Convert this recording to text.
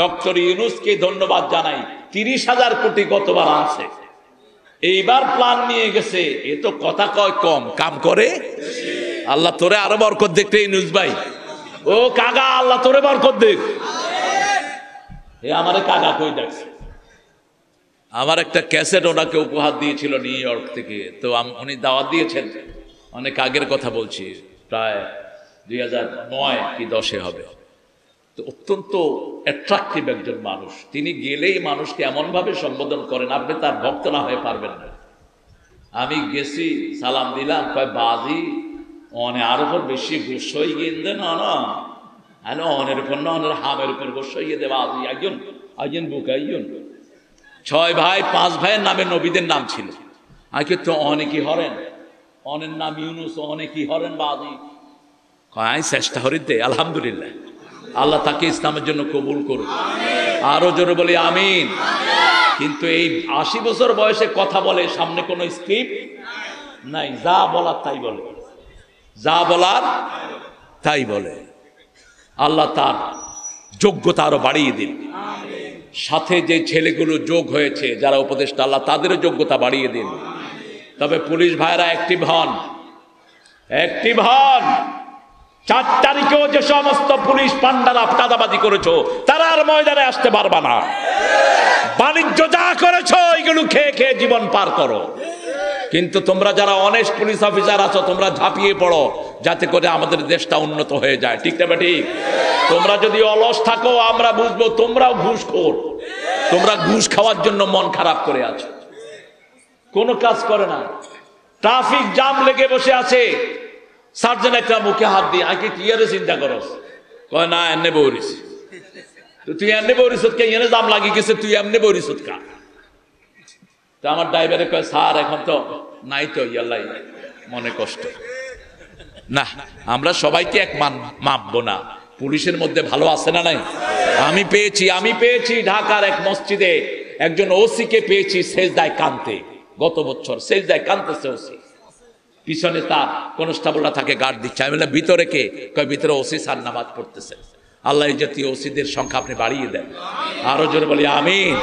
Doctor ইউনূসকে ধন্যবাদ জানাই, 30,000 কোটি গতবার আনছে, এইবার প্ল্যান নিয়ে গেছে। এ তো কথা কয় কম, কাম করে। আল্লাহ তোরে আরো বরকত দেখতে ইউনূস ভাই, ও কাগা, আল্লাহ তোরে বরকত দেখ। এ আমারে কাগা কই ডাকছে। আমার একটা ক্যাসেট ওনাকে উপহার দিয়েছিল নিউ ইয়র্ক থেকে, তো উনি দাওয়াত দিয়েছেন, অনেক আগের কথা বলছি, প্রায় 2009 কি 10 হবে। তো অত্যন্ত অ্যাট্রাকটিভ একজন মানুষ, তিনি গেলেই মানুষকে এমনভাবে সম্বোধন করেন আপনি তার ভক্ত না হয়ে পারবেন না। আমি গেছি, সালাম দিলাম, কয় বাজি অনে আর উপর বেশি গোসই গেন্দে না না, আরে অনের উপর না, অনের হামের উপর গোসই দে বাজি, একজন বুকাইজন। 6 ভাই 5 ভাইয়ের নামে নবীদের নাম ছিল। আগে তো অনেকই হরেন, অনের নাম ইউনূস, অনেকই হরেন বাজি। কয় চেষ্টা হরিতে, আলহামদুলিল্লাহ, আল্লাহ তাকে ইসলামের জন্য কবুল করুন। আরো জোরে বলি আমিন। কিন্তু এই 80 বছর বয়সে কথা বলে, সামনে কোনো স্ক্রিপ্ট নাই, যা বলার তাই বলে, যা বলার তাই বলে। আল্লাহ তার যোগ্যতা আরো বাড়িয়ে দিন। সাথে যে ছেলেগুলো যোগ হয়েছে যারা উপদেষ্টা, আল্লাহ তাদেরও যোগ্যতা বাড়িয়ে দিন। তবে পুলিশ ভাইরা অ্যাক্টিভ হন, অ্যাক্টিভ হন। 4 তারিখেও যে সমস্ত পুলিশ পান্ডারা চাঁদাবাজি করেছো, তারা আর ময়দানে আসতে পারবা না। বাণিজ্য যা করেছো এগুলো খেয়ে খেয়ে জীবন পার করো। কিন্তু তোমরা যারা অনেস্ট পুলিশ অফিসার আছো, তোমরা ঝাঁপিয়ে পড়ো, যাতে করে আমাদের দেশটা উন্নত হয়ে যায়। ঠিক না ঠিক? তোমরা যদি অলস থাকো, আমরা বুঝবো তোমরাও ঘুষখোর, তোমরা ঘুষ খাওয়ার জন্য মন খারাপ করে আছো, কোনো কাজ করে না। ট্রাফিক জাম লেগে বসে আছে, সার্জন একটা মুখে হাত দিয়ে, আগে কি আরে চিন্তা করস? কয় না, এমনি বৌরিস তো, তুই এমনি বৌরিস কে, এনে জাম লাগিয়ে গেছে, তুই এমনি বৌরিস কা। তো আমার ড্রাইভারে কয়, স্যার এখন তো নাই, তো ইয়াল্লাই মনে কষ্ট না, আমরা সবাইকে এক মাপবো না। পুলিশের মধ্যে ভালো আছে না নাই? আমি পেয়েছি ঢাকার এক মসজিদে একজন ওসিকে পেয়েছি সেজদায় কাঁদতে, গত বছর সেজদায় কাঁদতেছে ওসি, পিছনে তার কনস্টেবলরা থাকে গার্ড দিচ্ছে। আমি বললাম ভিতরে কে? কয় ভিতরে ওসি স্যার নামাজ পড়তেছে। আল্লাহ এই জাতীয় ওসিদের সংখ্যা আপনি বাড়িয়ে দেন। আরো জোরে বলি আমিন।